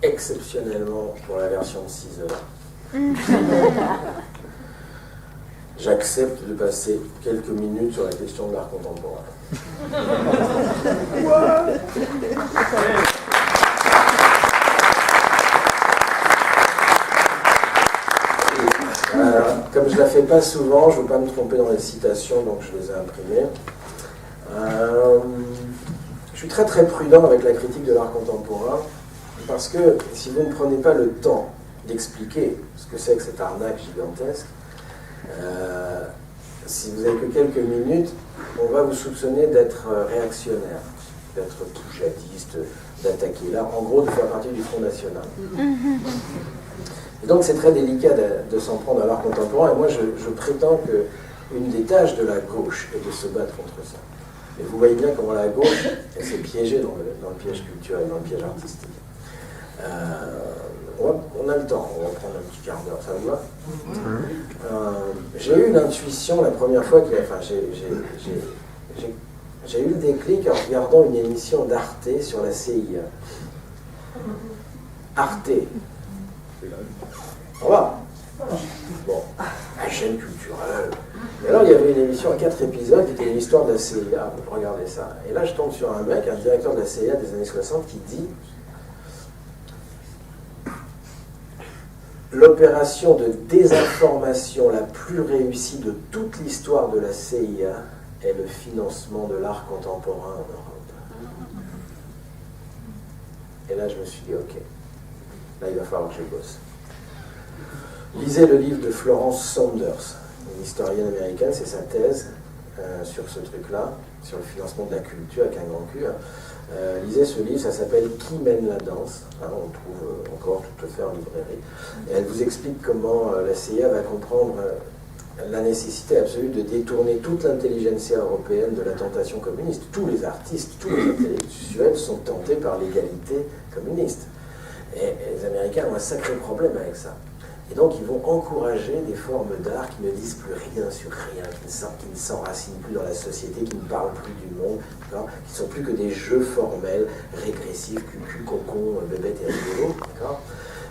exceptionnellement pour la version de 6 heures. J'accepte de passer quelques minutes sur la question de l'art contemporain. Comme je ne la fais pas souvent, je ne veux pas me tromper dans les citations, donc je les ai imprimées. Je suis très très prudent avec la critique de l'art contemporain, parce que si vous ne prenez pas le temps d'expliquer ce que c'est que cette arnaque gigantesque, si vous n'avez que quelques minutes, on va vous soupçonner d'être réactionnaire, d'être poujadiste, d'attaquer là, en gros de faire partie du Front National. Et donc c'est très délicat de s'en prendre à l'art contemporain, et moi je prétends qu'une des tâches de la gauche est de se battre contre ça. Et vous voyez bien comment la gauche s'est piégée dans le piège culturel, dans le piège artistique. On a le temps, on va prendre un petit quart d'heure, ça vous va? J'ai eu l'intuition la première fois j'ai eu le déclic en regardant une émission d'Arte sur la CIA. Arte. Au revoir. Bon, la chaîne culturelle. Et alors, il y avait une émission à 4 épisodes qui était une histoire de la CIA. Regardez ça. Et là, je tombe sur un mec, un directeur de la CIA des années 60, qui dit: l'opération de désinformation la plus réussie de toute l'histoire de la CIA est le financement de l'art contemporain en Europe. Et là, je me suis dit, ok, là, il va falloir que je bosse. Lisez le livre de Florence Saunders, une historienne américaine, c'est sa thèse sur ce truc-là, sur le financement de la culture avec un grand cul. Lisez ce livre, ça s'appelle « Qui mène la danse ?» On le trouve encore tout à fait en librairie. Et elle vous explique comment la CIA va comprendre la nécessité absolue de détourner toute l'intelligentsia européenne de la tentation communiste. Tous les artistes, tous les intellectuels sont tentés par l'égalité communiste. Et les Américains ont un sacré problème avec ça. Et donc ils vont encourager des formes d'art qui ne disent plus rien sur rien, qui ne s'enracinent plus dans la société, qui ne parlent plus du monde, qui ne sont plus que des jeux formels, régressifs, cucu, concon, bébête et rigolo.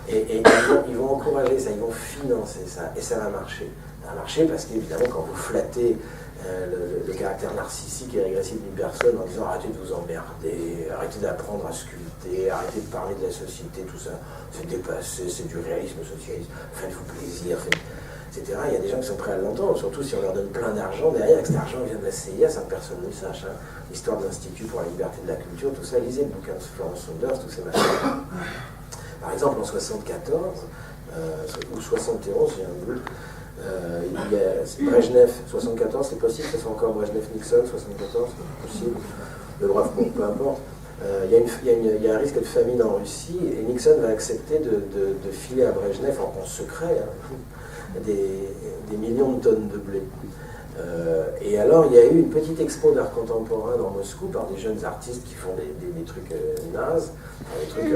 Et ils vont encourager ça, ils vont financer ça, et ça va marcher. Ça va marcher parce qu'évidemment, quand vous flattez le caractère narcissique et régressif d'une personne en disant arrêtez de vous emmerder, arrêtez d'apprendre à sculpter, arrêtez de parler de la société, tout ça, c'est dépassé, c'est du réalisme socialiste, faites-vous plaisir, etc. Il y a des gens qui sont prêts à l'entendre, surtout si on leur donne plein d'argent derrière, que cet argent vient de la CIA sans que personne ne le sache. L'histoire de l'Institut pour la liberté de la culture, tout ça, lisez le bouquin de Florence Saunders, tous ces machins. Par exemple, en 74 ou 71, j'ai un doute, il y a Brejnev, 74, c'est possible, ça soit encore Brejnev-Nixon, 74, c'est possible, mais bref, bon, peu importe. Il y a un risque de famine en Russie, et Nixon va accepter de filer à Brejnev en secret des millions de tonnes de blé. Et alors, il y a eu une petite expo d'art contemporain dans Moscou par des jeunes artistes qui font des trucs nazes, des trucs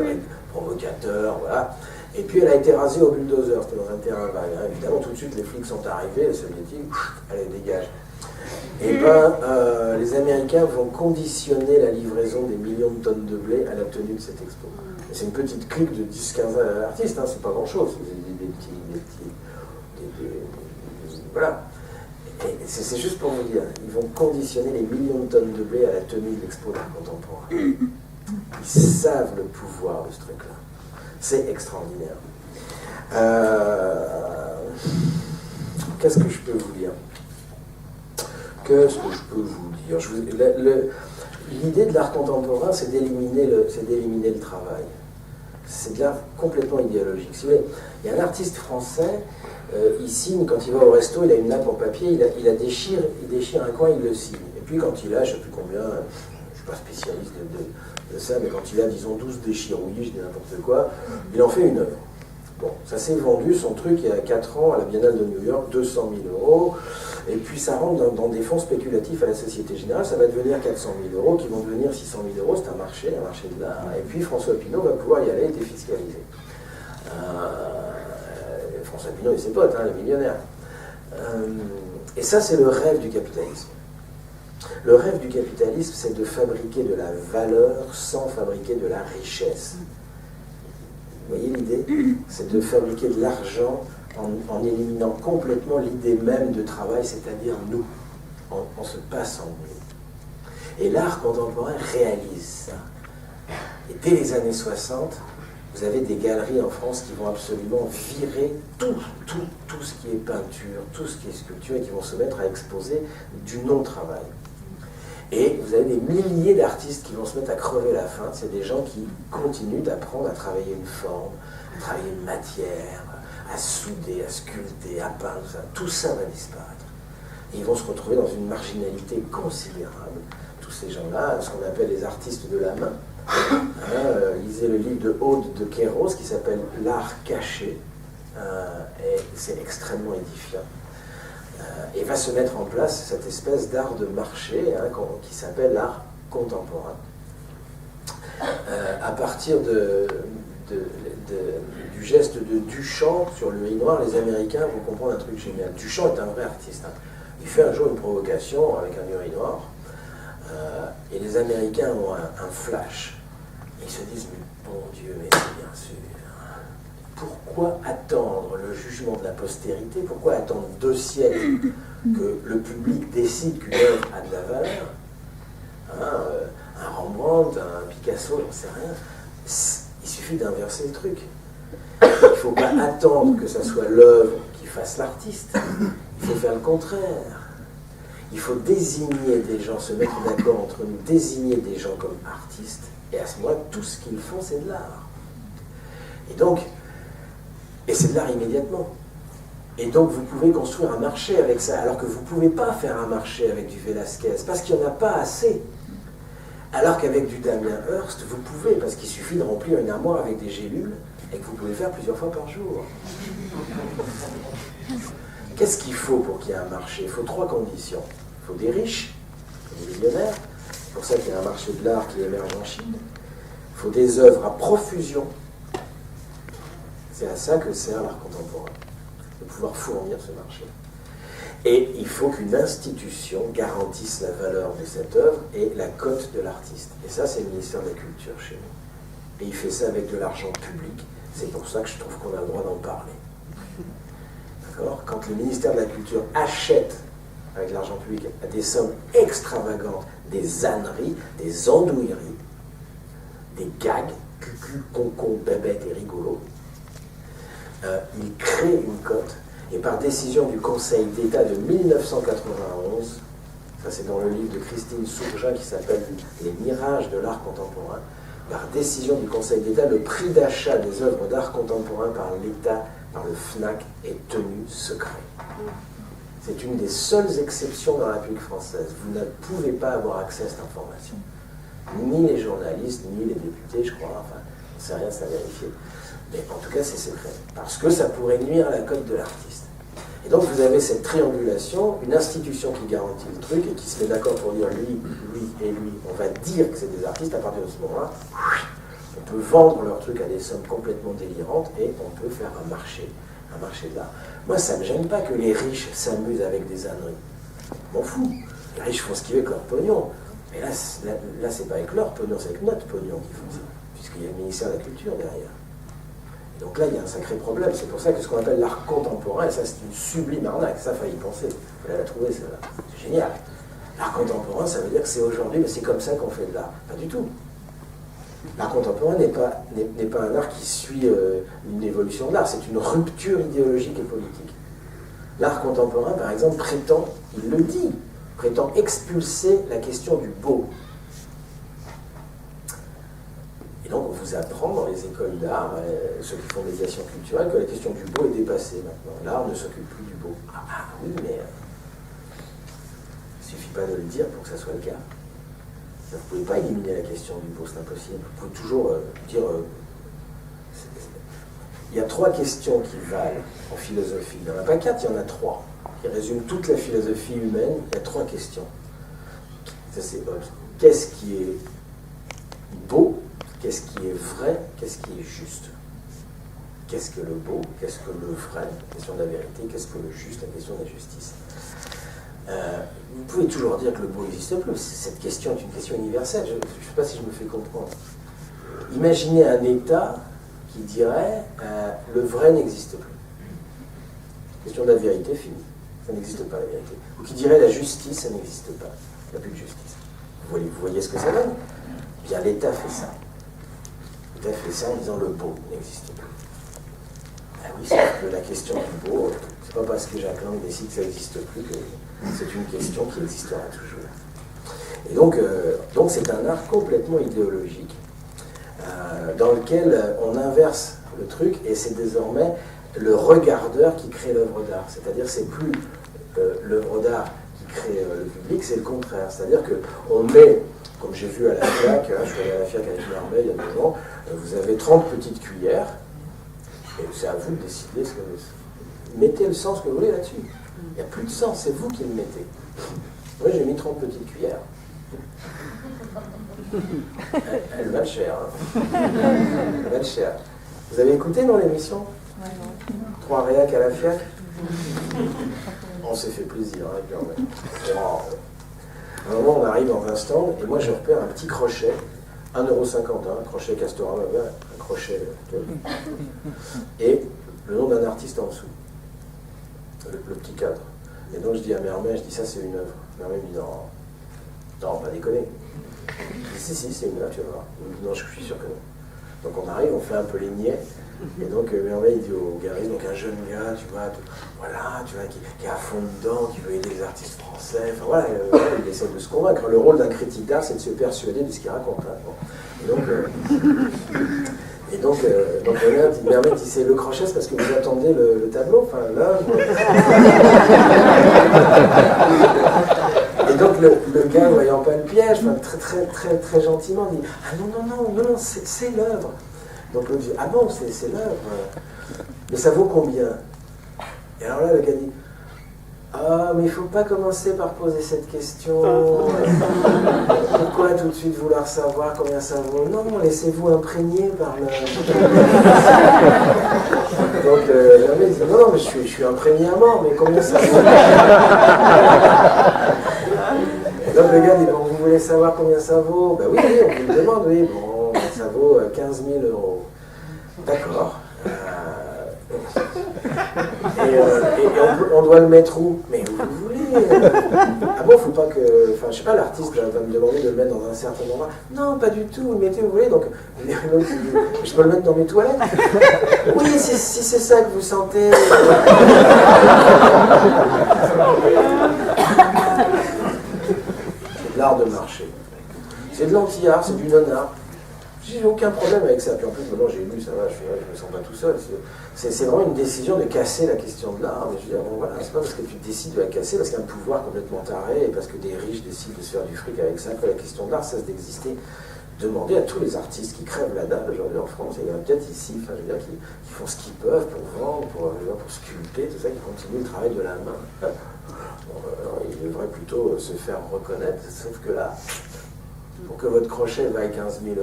provocateurs, voilà. Et puis elle a été rasée au bulldozer, c'était dans un terrain vague. Évidemment, tout de suite, les flics sont arrivés, les soviétiques, allez, dégage. Et les Américains vont conditionner la livraison des millions de tonnes de blé à la tenue de cette expo. Et c'est une petite clique de 10-15 artistes, c'est pas grand-chose, voilà. Et c'est juste pour vous dire, ils vont conditionner les millions de tonnes de blé à la tenue de l'expo d'art contemporain. Ils savent le pouvoir de ce truc-là. C'est extraordinaire. Qu'est-ce que je peux vous dire? L'idée de l'art contemporain, c'est d'éliminer le travail. C'est de l'art complètement idéologique. Si vous voulez, il y a un artiste français, il signe, quand il va au resto, il a une nappe en papier, il déchire un coin, il le signe. Et puis quand il a, je ne sais plus combien, je ne suis pas spécialiste de ça, mais quand il a, disons, 12 déchirouillis, je dis n'importe quoi, il en fait une œuvre. Bon, ça s'est vendu, son truc, il y a 4 ans, à la Biennale de New York, 200 000 €, et puis ça rentre dans des fonds spéculatifs à la Société Générale, ça va devenir 400 000 € qui vont devenir 600 000 €, c'est un marché de l'art, et puis François Pinault va pouvoir y aller et défiscaliser. François Pinault et ses potes, les millionnaires. Et ça, c'est le rêve du capitalisme. Le rêve du capitalisme, c'est de fabriquer de la valeur sans fabriquer de la richesse. Vous voyez l'idée? C'est de fabriquer de l'argent en éliminant complètement l'idée même de travail, c'est-à-dire nous. On se passe en nous. Et l'art contemporain réalise ça. Et dès les années 60, vous avez des galeries en France qui vont absolument virer tout ce qui est peinture, tout ce qui est sculpture, et qui vont se mettre à exposer du non-travail. Et vous avez des milliers d'artistes qui vont se mettre à crever la faim. C'est des gens qui continuent d'apprendre à travailler une forme, à travailler une matière, à souder, à sculpter, à peindre, tout ça va disparaître. Et ils vont se retrouver dans une marginalité considérable. Tous ces gens-là, ce qu'on appelle les artistes de la main. Lisez le livre de Aude de Kéros qui s'appelle L'art caché. Et c'est extrêmement édifiant. Et va se mettre en place cette espèce d'art de marché qui s'appelle l'art contemporain. À partir du geste de Duchamp sur le noir, les Américains vont comprendre un truc génial. Duchamp est un vrai artiste. Il fait un jour une provocation avec un urinoir, et les Américains ont un flash. Ils se disent, mais bon Dieu, mais c'est bien sûr. Pourquoi attendre le jugement de la postérité? Pourquoi attendre 2 siècles que le public décide qu'une œuvre a de la valeur? Un Rembrandt, un Picasso, j'en sais rien. Il suffit d'inverser le truc. Il ne faut pas attendre que ça soit l'œuvre qui fasse l'artiste. Il faut faire le contraire. Il faut désigner des gens, se mettre d'accord entre nous, désigner des gens comme artistes, et à ce moment-là, tout ce qu'ils font, c'est de l'art. Et c'est de l'art immédiatement. Et donc, vous pouvez construire un marché avec ça, alors que vous ne pouvez pas faire un marché avec du Velázquez, parce qu'il n'y en a pas assez. Alors qu'avec du Damien Hirst, vous pouvez, parce qu'il suffit de remplir une armoire avec des gélules, et que vous pouvez le faire plusieurs fois par jour. Qu'est-ce qu'il faut pour qu'il y ait un marché? Il faut 3 conditions. Il faut des riches, des millionnaires. C'est pour ça qu'il y a un marché de l'art qui émerge en Chine. Il faut des œuvres à profusion. C'est à ça que sert l'art contemporain, de pouvoir fournir ce marché. Et il faut qu'une institution garantisse la valeur de cette œuvre et la cote de l'artiste. Et ça, c'est le ministère de la Culture chez nous. Et il fait ça avec de l'argent public. C'est pour ça que je trouve qu'on a le droit d'en parler. D'accord? Quand le ministère de la Culture achète avec l'argent public à des sommes extravagantes, des âneries, des andouilleries, des gags, cucu, concon, bébête et rigolo, il crée une cote, et par décision du Conseil d'État de 1991, ça c'est dans le livre de Christine Sourja qui s'appelle « Les mirages de l'art contemporain », par décision du Conseil d'État, le prix d'achat des œuvres d'art contemporain par l'État, par le FNAC, est tenu secret. C'est une des seules exceptions dans la République française. Vous ne pouvez pas avoir accès à cette information. Ni les journalistes, ni les députés, je crois, enfin, on ne sait rien, c'est à vérifier. Mais en tout cas, c'est secret. Parce que ça pourrait nuire à la cote de l'artiste. Et donc, vous avez cette triangulation, une institution qui garantit le truc et qui se met d'accord pour dire lui, lui et lui. On va dire que c'est des artistes. À partir de ce moment-là, on peut vendre leur truc à des sommes complètement délirantes et on peut faire un marché de l'art. Moi, ça ne me gêne pas que les riches s'amusent avec des âneries. Je m'en fous. Les riches font ce qu'ils veulent avec leur pognon. Mais là c'est pas avec leur pognon, c'est avec notre pognon qu'ils font ça. Puisqu'il y a le ministère de la Culture derrière. Et donc là, il y a un sacré problème. C'est pour ça que ce qu'on appelle l'art contemporain, et ça c'est une sublime arnaque, ça fallait y penser. Il fallait la trouver, celle-là. C'est génial. L'art contemporain, ça veut dire que c'est aujourd'hui, mais c'est comme ça qu'on fait de l'art. Pas du tout. L'art contemporain n'est pas un art qui suit une évolution de l'art, c'est une rupture idéologique et politique. L'art contemporain, par exemple, prétend, il le dit, prétend expulser la question du beau. Et donc, on vous apprend dans les écoles d'art, ceux qui font médiation culturelle, que la question du beau est dépassée maintenant. L'art ne s'occupe plus du beau. Ah oui, mais il ne suffit pas de le dire pour que ça soit le cas. Vous ne pouvez pas éliminer la question du beau, c'est impossible. Vous pouvez toujours dire... il y a 3 questions qui valent en philosophie. Il n'y en a pas 4, il y en a 3. Qui résument toute la philosophie humaine. Il y a 3 questions. Ça, c'est qu'est-ce qui est beau? Qu'est-ce qui est vrai? Qu'est-ce qui est juste? Qu'est-ce que le beau? Qu'est-ce que le vrai? La question de la vérité. Qu'est-ce que le juste? La question de la justice. Vous pouvez toujours dire que le beau n'existe plus. Cette question est une question universelle. Je ne sais pas si je me fais comprendre. Imaginez un État qui dirait le vrai n'existe plus. Question de la vérité, fini. Ça n'existe pas, la vérité. Ou qui dirait la justice, ça n'existe pas. Il n'y a plus de justice. Vous voyez ce que ça donne? Bien, l'État fait ça. L'État fait ça en disant le beau n'existe plus. Ah oui, c'est que la question du beau, c'est pas parce que Jacques Lang décide que ça n'existe plus que c'est une question qui existera toujours. Et donc c'est un art complètement idéologique dans lequel on inverse le truc et c'est désormais le regardeur qui crée l'œuvre d'art. C'est-à-dire c'est plus l'œuvre d'art qui crée le public, c'est le contraire. C'est-à-dire qu'on met, comme j'ai vu à la FIAC, je suis allé à la FIAC avec Mermet il y a 2 ans, vous avez 30 petites cuillères et c'est à vous de décider ce que... Mettez le sens que vous voulez là-dessus. Il n'y a plus de sens, c'est vous qui le mettez. Moi j'ai mis 30 petites cuillères. Elle va cher. Hein. Elle va cher. Vous avez écouté dans l'émission 3 réacs à la FIAC. On s'est fait plaisir avec leur À un moment, on arrive dans un stand et moi je repère un petit crochet, 1,50 €, un crochet Castorama, un crochet. Et le nom d'un artiste en dessous. Le petit cadre. Et donc je dis à Mermet, je dis ça c'est une œuvre. Mermet me dit non, pas déconner. Je dis si, c'est une œuvre, tu vas voir. Non, je suis sûr que non. Donc on arrive, on fait un peu les niais. Et donc Mermet il dit au gariste, donc un jeune gars, tu vois, qui est à fond dedans, qui veut aider les artistes français. Enfin voilà, il essaie de se convaincre. Le rôle d'un critique d'art, c'est de se persuader de ce qu'il raconte. Hein. Bon. Et donc Mermet dit c'est le crochet, c'est parce que vous attendez le tableau, enfin l'œuvre. Et donc le gars, voyant pas le piège, très gentiment dit ah non, c'est l'œuvre. Donc l'autre dit ah bon, c'est l'œuvre. Mais ça vaut combien? Et alors là le gars dit ah mais il faut pas commencer par poser cette question. Pourquoi tout de suite vouloir savoir combien ça vaut? Non, laissez-vous imprégner par le... Donc le mec dit non mais je suis imprégné à mort, mais combien ça vaut? Et donc le gars dit bon, vous voulez savoir combien ça vaut? Ben oui, on vous le demande, oui, bon, ça vaut 15 000 €. D'accord. Et on doit le mettre où? Mais où vous voulez. Ah bon, faut pas que... Enfin, je sais pas, l'artiste va me demander de le mettre dans un certain endroit. Non, pas du tout, vous le mettez où vous voulez. Donc, je peux le mettre dans mes toilettes? Oui, si c'est ça que vous sentez. C'est de l'art de marché. C'est de l'anti-art, c'est du non-art. J'ai aucun problème avec ça. Puis en plus, maintenant j'ai lu, ça va, je me sens pas tout seul. C'est vraiment une décision de casser la question de l'art. Mais je veux dire, bon voilà, c'est pas parce que tu décides de la casser, parce qu'il y a un pouvoir complètement taré, et parce que des riches décident de se faire du fric avec ça, que la question de l'art cesse d'exister. Demandez à tous les artistes qui crèvent la dalle aujourd'hui en France, et il y en a peut-être ici, enfin, je veux dire, qui font ce qu'ils peuvent pour vendre, pour sculpter, tout ça, qui continuent le travail de la main. Bon, alors, ils devraient plutôt se faire reconnaître, sauf que là, pour que votre crochet vaille 15 000 €,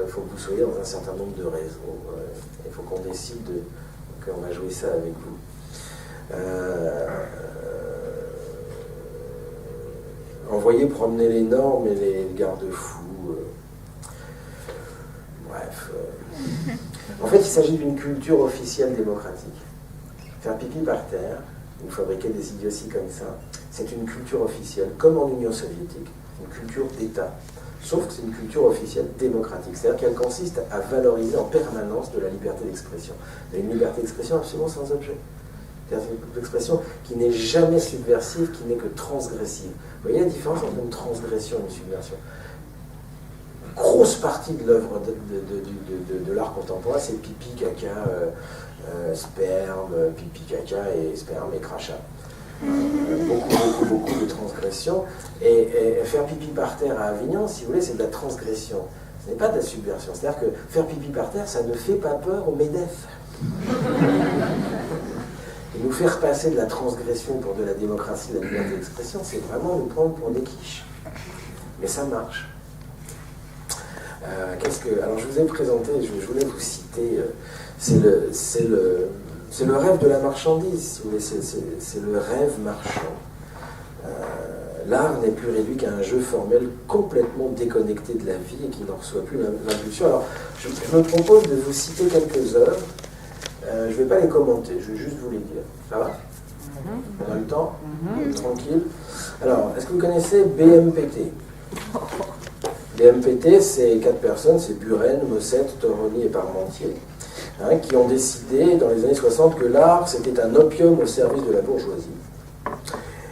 il faut que vous soyez dans un certain nombre de réseaux. Il faut qu'on décide qu'on va jouer ça avec vous. Envoyer promener les normes et les garde-fous. Bref. En fait, il s'agit d'une culture officielle démocratique. Faire pipi par terre, ou fabriquer des idioties comme ça, c'est une culture officielle, comme en Union soviétique, une culture d'État. Sauf que c'est une culture officielle démocratique, c'est-à-dire qu'elle consiste à valoriser en permanence de la liberté d'expression. Une liberté d'expression absolument sans objet. C'est-à-dire une expression qui n'est jamais subversive, qui n'est que transgressive. Vous voyez la différence entre une transgression et une subversion? Une grosse partie de l'œuvre de l'art contemporain, c'est pipi, caca, sperme, pipi, caca et sperme et crachat. Beaucoup de transgressions. Et faire pipi par terre à Avignon, si vous voulez, c'est de la transgression. Ce n'est pas de la subversion. C'est-à-dire que faire pipi par terre, ça ne fait pas peur au MEDEF. Et nous faire passer de la transgression pour de la démocratie, de la liberté d'expression, c'est vraiment nous prendre pour des quiches. Mais ça marche. Alors je vous ai présenté, je voulais vous citer, c'est le rêve de la marchandise, si vous voulez, c'est le rêve marchand. L'art n'est plus réduit qu'à un jeu formel complètement déconnecté de la vie et qui n'en reçoit plus l'impulsion. Alors, je me propose de vous citer quelques œuvres. Je ne vais pas les commenter, je vais juste vous les dire. Ça va? On a le temps? Tranquille. Alors, est-ce que vous connaissez BMPT? BMPT, c'est 4 personnes, c'est Buren, Mossette, Toroni et Parmentier, hein, qui ont décidé dans les années 60 que l'art, c'était un opium au service de la bourgeoisie.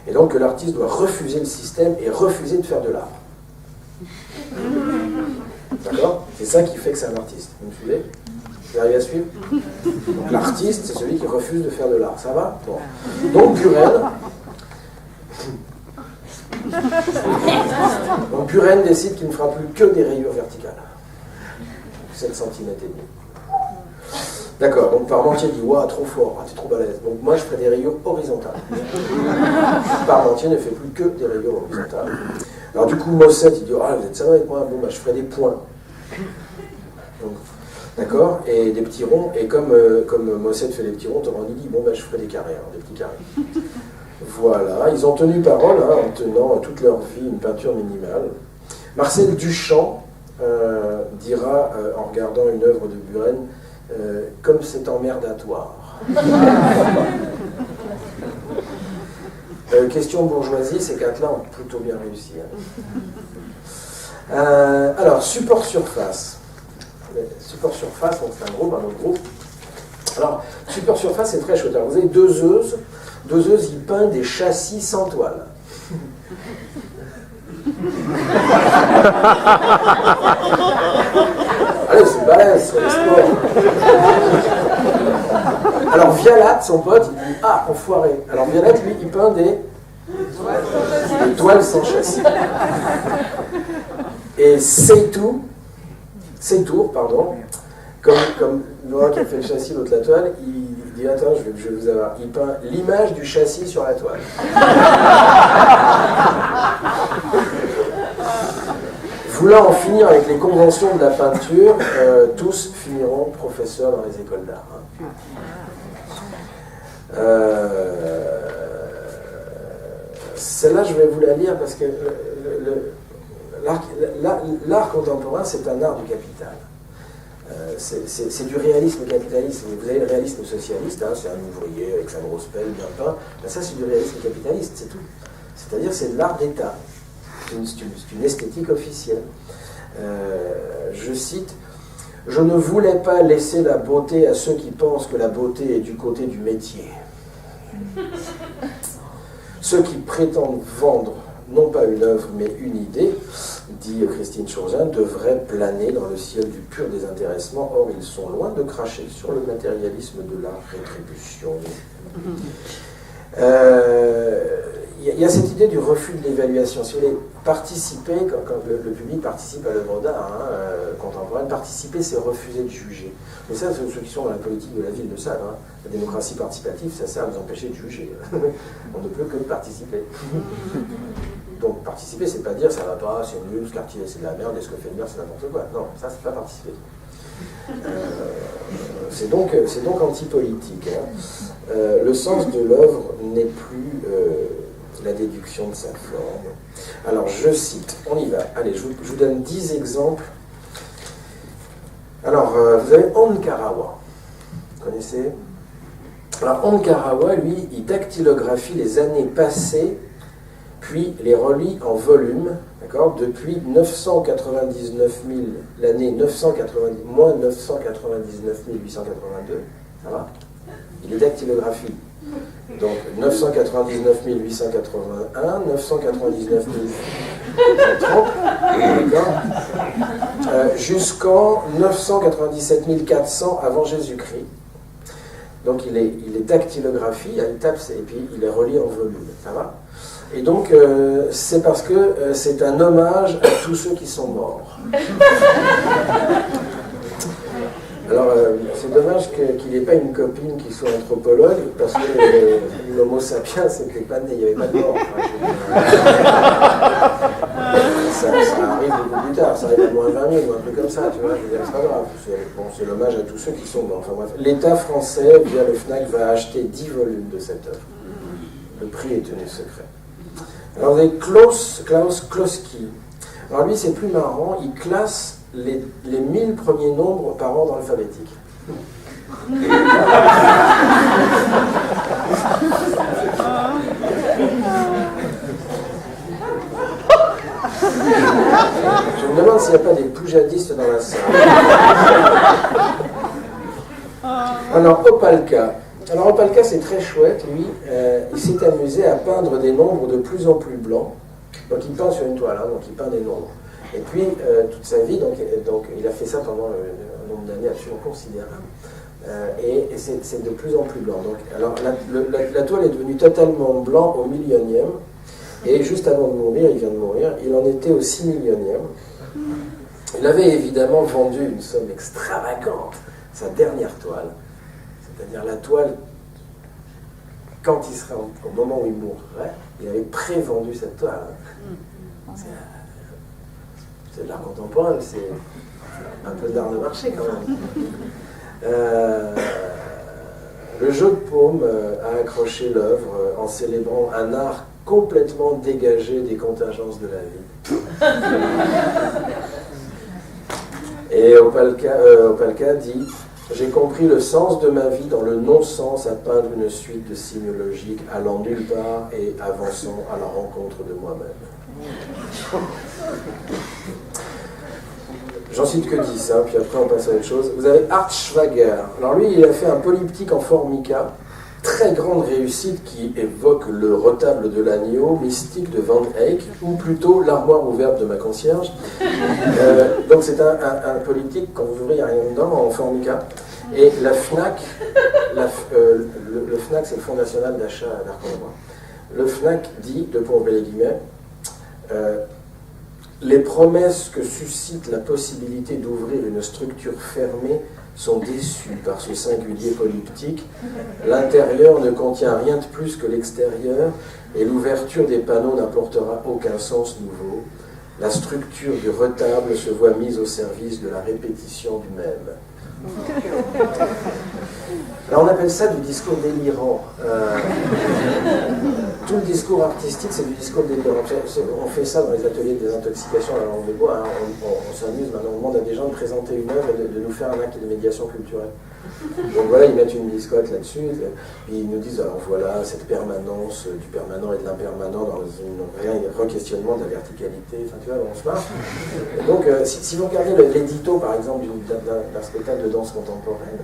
Et donc que l'artiste doit refuser le système et refuser de faire de l'art. D'accord? C'est ça qui fait que c'est un artiste. Vous me suivez? Vous arrivez à suivre? Donc l'artiste, c'est celui qui refuse de faire de l'art. Ça va? Bon. Donc Buren décide qu'il ne fera plus que des rayures verticales. 7 cm et demi. D'accord, donc Parmentier dit « Waouh, trop fort, t'es trop balèze. » Donc moi, je ferai des rayures horizontales. Parmentier ne fait plus que des rayures horizontales. Alors du coup, Mossette, il dit « Ah, vous êtes sérieux avec moi? Bon, bah, je ferai des points. » D'accord? Et des petits ronds. Et comme Mossette fait des petits ronds, Toroni dit « Bon, bah, je ferai des carrés, hein, des petits carrés. » Voilà, ils ont tenu parole hein, en tenant toute leur vie une peinture minimale. Marcel Duchamp dira, en regardant une œuvre de Buren, comme c'est emmerdatoire. Question bourgeoisie, ces 4-là ont plutôt bien réussi. Hein. Alors, support surface. Support surface, donc c'est un autre groupe. Alors, support surface, c'est très chouette. Alors, vous avez deux œufs, ils peignent des châssis sans toile. Allez, c'est balèze, c'est le sport. Alors Vialat, son pote, il dit « Ah, enfoiré !» Alors Vialat, lui, il peint des toiles sans châssis. Et Seytour, pardon, comme l'un qui a fait le châssis, l'autre la toile, il dit « Attends, je vais vous avoir. » Il peint l'image du châssis sur la toile. Voulant en finir avec les conventions de la peinture, tous finiront professeurs dans les écoles d'art. Hein. Celle-là, je vais vous la lire parce que l'art contemporain, c'est un art du capital. C'est du réalisme capitaliste. Vous avez le réalisme socialiste, hein, c'est un ouvrier avec sa grosse pelle bien peint. Ben ça, c'est du réalisme capitaliste, c'est tout. C'est-à-dire, c'est de l'art d'État. C'est une esthétique officielle. Je cite « Je ne voulais pas laisser la beauté à ceux qui pensent que la beauté est du côté du métier. Ceux qui prétendent vendre non pas une œuvre mais une idée, dit Christine Chaurzin, devraient planer dans le ciel du pur désintéressement. Or, ils sont loin de cracher sur le matérialisme de la rétribution. » Il y a cette idée du refus de l'évaluation. Si vous voulez participer, quand le public participe à l'œuvre d'art contemporaine, participer, c'est refuser de juger. Mais ça, ceux qui sont dans la politique de la ville le savent. Hein. La démocratie participative, ça sert à nous empêcher de juger. On ne peut que participer. Donc participer, c'est pas dire ça va pas, c'est nul, ce quartier c'est de la merde, et ce que fait le maire c'est n'importe quoi. Non, ça c'est pas participer. C'est donc anti-politique. Hein. Le sens de l'œuvre n'est plus la déduction de sa forme. Alors je cite, on y va. Allez, je vous donne 10 exemples. Alors, vous avez Ankarawa. Vous connaissez? Alors Ankarawa, lui, il dactylographie les années passées, puis les relie en volume, d'accord, depuis 999 000, l'année moins 999 882, ça va? Il les dactylographie. Donc 999 881, 999 830, jusqu'en 997 400 avant Jésus-Christ. Donc il les dactylographie, il tape et puis il les relie en volume, ça va? Et donc c'est parce que c'est un hommage à tous ceux qui sont morts. Alors, c'est dommage qu'il n'ait pas une copine qui soit anthropologue, parce que l'homo sapiens, c'était pas né, il n'y avait pas de mort. Ça arrive beaucoup plus tard, ça arrive à moins 20 000 ou un truc comme ça, tu vois, je veux dire, c'est pas grave. C'est l'hommage à tous ceux qui sont morts. Enfin bref, l'État français, via le FNAC, va acheter 10 volumes de cette œuvre. Le prix est tenu secret. Alors vous avez Klaus Kloski. Alors lui c'est plus marrant, il classe les 1000 premiers nombres par ordre alphabétique. Je me demande s'il n'y a pas des poujadistes dans la salle. Alors, Opalka. Alors, Opalka, c'est très chouette, lui. Il s'est amusé à peindre des nombres de plus en plus blancs. Donc, il peint sur une toile, hein, donc il peint des nombres. Et puis, toute sa vie, donc, il a fait ça pendant un nombre d'années absolument considérable. Et c'est de plus en plus blanc. Donc, alors, la toile est devenue totalement blanc au 1 000e. Et juste avant de mourir, il vient de mourir, il en était au 6 millionième. Il avait évidemment vendu une somme extravagante, sa dernière toile, c'est-à-dire la toile, quand il serait au moment où il mourrait, il avait prévendu cette toile. C'est de l'art contemporain, c'est un peu d'art de marché quand même. Le jeu de paume a accroché l'œuvre en célébrant un art complètement dégagé des contingences de la vie. Et Opalka dit « J'ai compris le sens de ma vie dans le non-sens à peindre une suite de signes logiques allant nulle part et avançant à la rencontre de moi-même. » J'en cite que 10, hein, puis après on passe à autre chose. Vous avez Art Schwager. Alors lui, il a fait un polyptyque en formica, très grande réussite qui évoque le retable de l'agneau mystique de Van Eyck, ou plutôt l'armoire ouverte de ma concierge. Donc c'est un polyptyque, quand vous ouvrez, il n'y a rien dedans, en formica. Et la FNAC, le FNAC c'est le Fonds National d'Achat d'Art Contemporain. Le FNAC dit, pour ouvrir les guillemets, les promesses que suscite la possibilité d'ouvrir une structure fermée sont déçues par ce singulier polyptyque. L'intérieur ne contient rien de plus que l'extérieur et l'ouverture des panneaux n'apportera aucun sens nouveau. La structure du retable se voit mise au service de la répétition du même. Alors on appelle ça du discours délirant. Tout le discours artistique, c'est du discours délirant. On fait ça dans les ateliers de désintoxication à la langue de bois. Hein. On s'amuse maintenant, on demande à des gens de présenter une œuvre et de nous faire un acte de médiation culturelle. Donc voilà, ils mettent une biscotte là-dessus, puis ils nous disent, alors voilà, cette permanence du permanent et de l'impermanent dans un re-questionnement de la verticalité, enfin tu vois, on se marche. Et donc, si vous regardez l'édito, par exemple, d'un spectacle de danse contemporaine,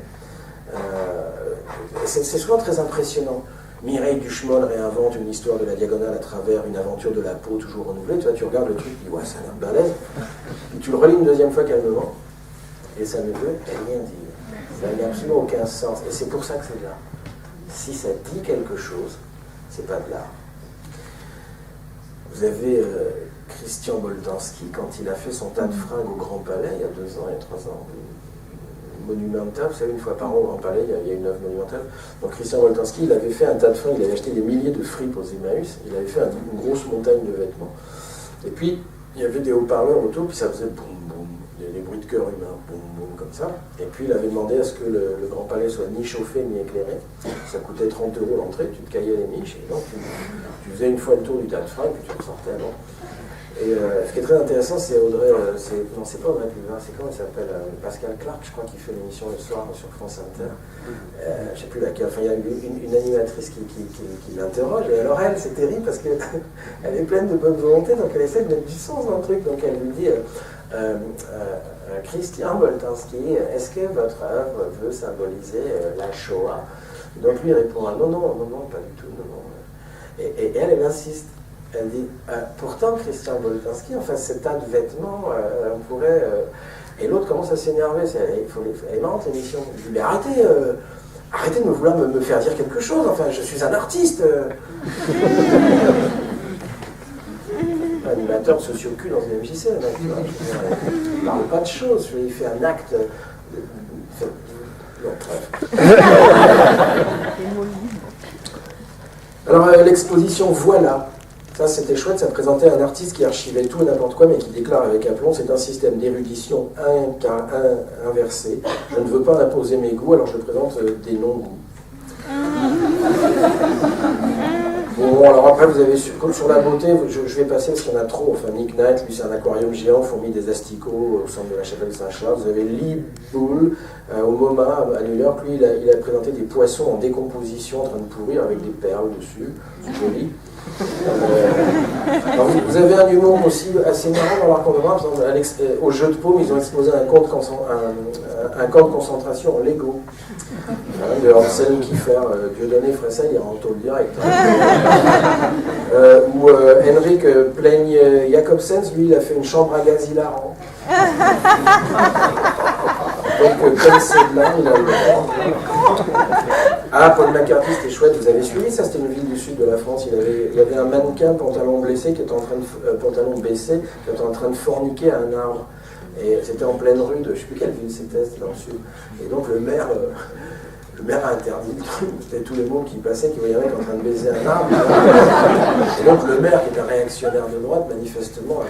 c'est souvent très impressionnant. Mireille Duchemol réinvente une histoire de la diagonale à travers une aventure de la peau toujours renouvelée. Tu vois, tu regardes le truc, tu dis, ouais, ça a l'air balèze. Puis tu le relis une deuxième fois calmement, et ça ne veut rien dire. Ça n'a absolument aucun sens. Et c'est pour ça que c'est de l'art. Si ça dit quelque chose, c'est pas de l'art. Vous avez Christian Boltanski, quand il a fait son tas de fringues au Grand Palais, il y a 2 ans, il y a 3 ans, monumental, vous savez, une fois par an au Grand Palais, il y a une œuvre monumentale. Donc Christian Boltanski, il avait fait un tas de fringues, il avait acheté des milliers de fripes aux Emmaüs, il avait fait une grosse montagne de vêtements. Et puis, il y avait des haut-parleurs autour, puis ça faisait boum, boum, des bruits de cœur humains, boum, boum, comme ça. Et puis, il avait demandé à ce que le Grand Palais soit ni chauffé, ni éclairé. Ça coûtait 30 € l'entrée, tu te caillais les miches, et donc tu faisais une fois le tour du tas de fringues, puis tu ressortais. Bon. Et ce qui est très intéressant, c'est Audrey, non, c'est pas Audrey Pulvar, c'est comment il s'appelle, Pascal Clark, je crois, qui fait l'émission le soir sur France Inter. Je ne sais plus laquelle, enfin, il y a une animatrice qui l'interroge, et alors elle, c'est terrible parce qu'elle est pleine de bonne volonté, donc elle essaie de mettre du sens dans le truc, donc elle lui dit Christian Boltanski, est-ce que votre œuvre veut symboliser la Shoah? Donc lui répond non, pas du tout, non. Et elle insiste. Elle dit, pourtant Christian Boltanski, enfin cet tas de vêtements, on pourrait... Et l'autre commence à s'énerver, elle est marrante l'émission. Je lui dis, mais arrêtez de vouloir me faire dire quelque chose, enfin je suis un artiste. Animateur de socio-cul dans une MJC, le mec, tu vois. Il ne parle pas de choses, il fait un acte... Non, bref. Alors l'exposition Voilà. Ça, c'était chouette, ça présentait un artiste qui archivait tout et n'importe quoi, mais qui déclare avec aplomb, c'est un système d'érudition inversé. Je ne veux pas imposer mes goûts, alors je présente des non-goûts. Bon, Bon, alors après, vous avez, comme sur la beauté, je vais passer parce qu'il y en a trop. Enfin, Nick Knight, lui, c'est un aquarium géant, fourmi des asticots au centre de la chapelle Saint-Charles. Vous avez Lee Bull, au MoMA, à New York. Lui, il a présenté des poissons en décomposition, en train de pourrir, avec des perles dessus. C'est joli. Alors vous avez un humour aussi assez marrant dans l'art contemporain. Par exemple, au jeu de paume, ils ont exposé un camp de concentration en Lego. De Anselm Kiefer, Dieudonné Fressel, il rentre au direct. Ou Henrik Plaigne Jacobsens, lui, il a fait une chambre à gaz hilarant. Donc, comme c'est de là, il a eu. Ah, Paul McCartney, c'était chouette, vous avez suivi ça, c'était une ville du sud de la France. Il y avait un mannequin pantalon blessé qui était en train de pantalon baissé, qui était en train de forniquer à un arbre. Et c'était en pleine rue de, je ne sais plus quelle ville c'était dans le sud. Et donc le maire a interdit le truc, c'était tous les mondes qui passaient, qui voyaient un mec en train de baiser un arbre. Et donc le maire, qui était un réactionnaire de droite, manifestement,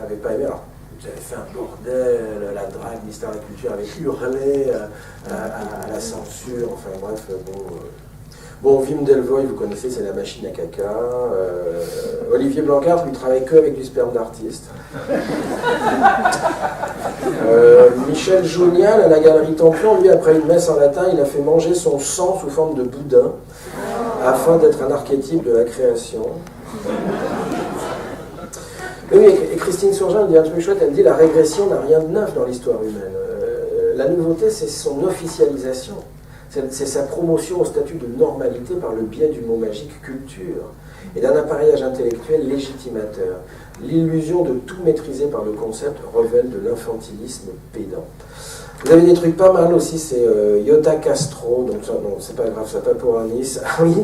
avait pas aimé. Alors, ils avaient fait un bordel, la drague, le ministère de la Culture avait hurlé à la censure, enfin bref, bon, Wim Delvoye, vous connaissez, c'est la machine à caca. Olivier Blancard, lui, travaille que avec du sperme d'artiste. Michel Jounial, à la galerie Templion, lui, après une messe en latin, il a fait manger son sang sous forme de boudin, afin d'être un archétype de la création. Oui, et Christine Surgeon dit un truc chouette, elle dit la régression n'a rien de neuf dans l'histoire humaine. La nouveauté, c'est son officialisation. C'est sa promotion au statut de normalité par le biais du mot magique culture et d'un appareillage intellectuel légitimateur. L'illusion de tout maîtriser par le concept révèle de l'infantilisme pédant. Vous avez des trucs pas mal aussi, c'est Iota Castro, donc ça, non, c'est pas grave, ça pas pour un Nice. Ah oui,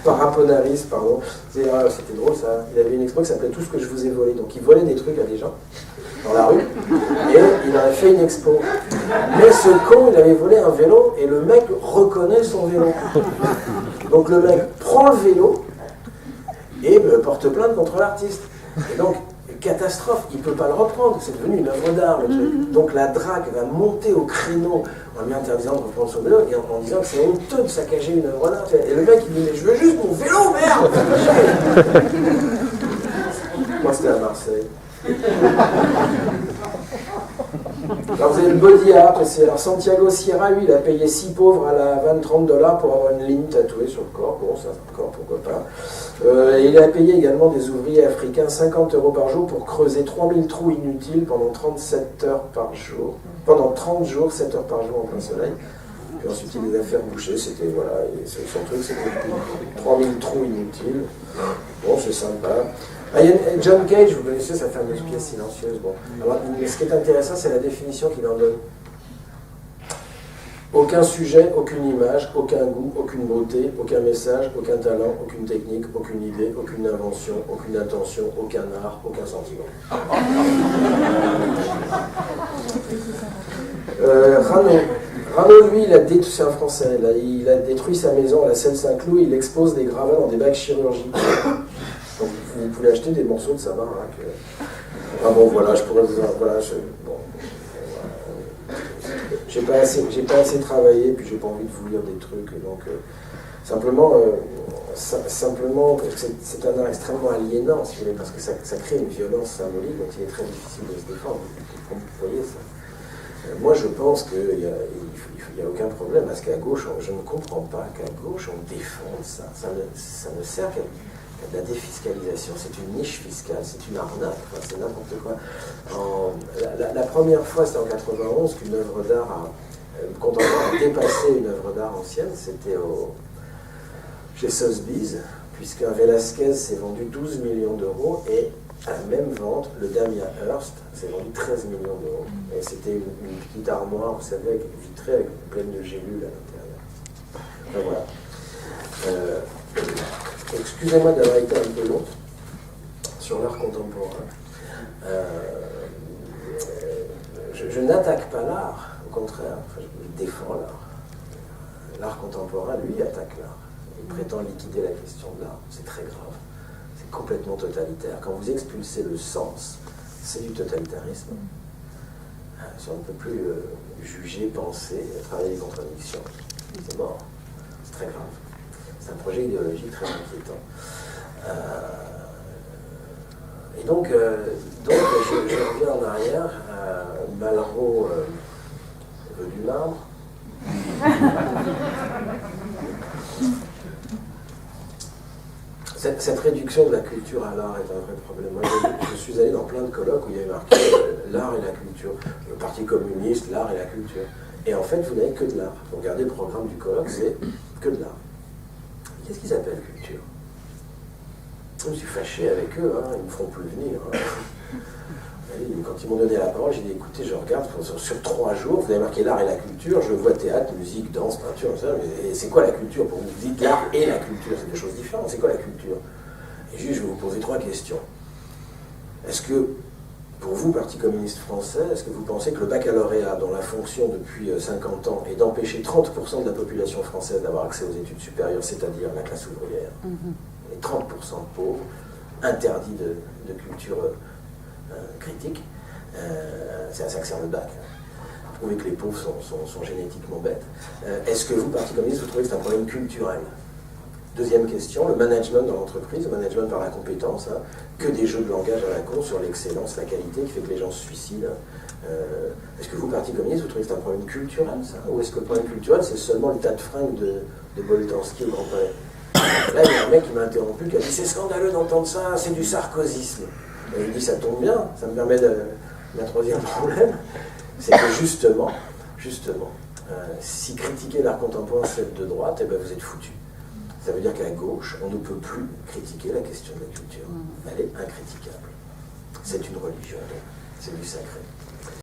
Paraponaris, pardon. C'était drôle ça. Il avait une expo qui s'appelait Tout ce que je vous ai volé. Donc il volait des trucs à des gens dans la rue et il avait fait une expo. Mais ce con, il avait volé un vélo et le mec reconnaît son vélo. Donc le mec prend le vélo et porte plainte contre l'artiste. Et donc, catastrophe, il ne peut pas le reprendre, c'est devenu une œuvre d'art le truc. Donc la drague va monter au créneau en lui interdisant de reprendre son vélo et en disant que c'est honteux de saccager une œuvre d'art. Et le mec il dit mais je veux juste mon vélo, merde. Moi c'était à Marseille. Alors vous avez le body art, alors Santiago Sierra, lui, il a payé 6 pauvres à la vanne $30 pour avoir une ligne tatouée sur le corps. Bon, ça encore, pourquoi pas. Il a payé également des ouvriers africains 50 € par jour pour creuser 3000 trous inutiles pendant 37 heures par jour. Pendant 30 jours, 7 heures par jour en plein soleil. Puis ensuite, il les a fait reboucher. C'était, voilà, son truc, c'était 3000 trous inutiles. Bon, c'est sympa. Ah, John Cage, vous connaissez sa fameuse pièce silencieuse. Bon. Alors, ce qui est intéressant, c'est la définition qu'il en donne. Aucun sujet, aucune image, aucun goût, aucune beauté, aucun message, aucun talent, aucune technique, aucune idée, aucune invention, aucune intention, aucun art, aucun sentiment. Rano, lui, c'est un Français, là, il a détruit sa maison à la Seine-Saint-Cloud, il expose des gravats dans des bacs chirurgicaux. Donc vous pouvez acheter des morceaux de sa baraque. Ah bon, voilà, je pourrais vous en... Voilà, j'ai pas assez travaillé, puis j'ai pas envie de vous lire des trucs, donc simplement c'est un art extrêmement aliénant, si vous voulez, parce que ça crée une violence symbolique dont il est très difficile de se défendre. Vous voyez ça. Moi, je pense qu'il n'y a aucun problème à ce qu'à gauche, je ne comprends pas qu'à gauche on défende ça. Ça ne sert qu'à la défiscalisation, c'est une niche fiscale, c'est une arnaque, enfin, c'est n'importe quoi. La première fois, c'était en 91, qu'une œuvre d'art contemporaine a dépassé une œuvre d'art ancienne, c'était chez Sotheby's, puisqu'un Velasquez s'est vendu 12 millions d'euros et à la même vente, le Damien Hirst s'est vendu 13 millions d'euros. Et c'était une petite armoire, vous savez, vitrée, pleine de gélules à l'intérieur. Enfin, voilà. Excusez-moi d'avoir été un peu long sur l'art contemporain. Je n'attaque pas l'art, au contraire, enfin, je défends l'art. L'art contemporain, lui, attaque l'art. Il prétend liquider la question de l'art. C'est très grave. C'est complètement totalitaire. Quand vous expulsez le sens, c'est du totalitarisme. Si on ne peut plus juger, penser, travailler les contradictions, c'est mort. C'est très grave. C'est un projet idéologique très inquiétant. Et donc, je reviens en arrière. Malraux veut du marbre. Cette réduction de la culture à l'art est un vrai problème. Moi, je suis allé dans plein de colloques où il y avait marqué l'art et la culture. Le Parti communiste, l'art et la culture. Et en fait, vous n'avez que de l'art. Vous regardez le programme du colloque, c'est que de l'art. Qu'est-ce qu'ils appellent culture? Je me suis fâché avec eux, hein, ils ne me feront plus venir. Hein. Quand ils m'ont donné la parole, j'ai dit écoutez, je regarde sur 3 jours, vous avez marqué l'art et la culture, je vois théâtre, musique, danse, peinture, ça, mais c'est quoi la culture pour vous? Vous dites l'art et la culture, c'est des choses différentes, c'est quoi la culture? Et juste, je vais vous poser 3 questions. Est-ce que, pour vous, Parti communiste français, est-ce que vous pensez que le baccalauréat, dont la fonction depuis 50 ans est d'empêcher 30% de la population française d'avoir accès aux études supérieures, c'est-à-dire la classe ouvrière, les 30% de pauvres, interdits de culture critique, c'est à ça que sert le bac. Vous trouvez que les pauvres sont génétiquement bêtes. Est-ce que vous, Parti communiste, vous trouvez que c'est un problème culturel? Deuxième question, le management dans l'entreprise, le management par la compétence, hein, que des jeux de langage à la con sur l'excellence, la qualité, qui fait que les gens se suicident. Est-ce que vous, Parti communiste, vous trouvez que c'est un problème culturel, ça? Ou est-ce que le problème culturel, c'est seulement le tas de fringues de Boltanski au Grand Palais? Là, il y a un mec qui m'a interrompu, qui a dit c'est scandaleux d'entendre ça, c'est du sarkozysme. Et je dis ça tombe bien, ça me permet de un troisième problème, c'est que justement, si critiquer l'art contemporain c'est de droite, eh ben vous êtes foutus. Ça veut dire qu'à gauche, on ne peut plus critiquer la question de la culture. Elle est incritiquable. C'est une religion, c'est du sacré.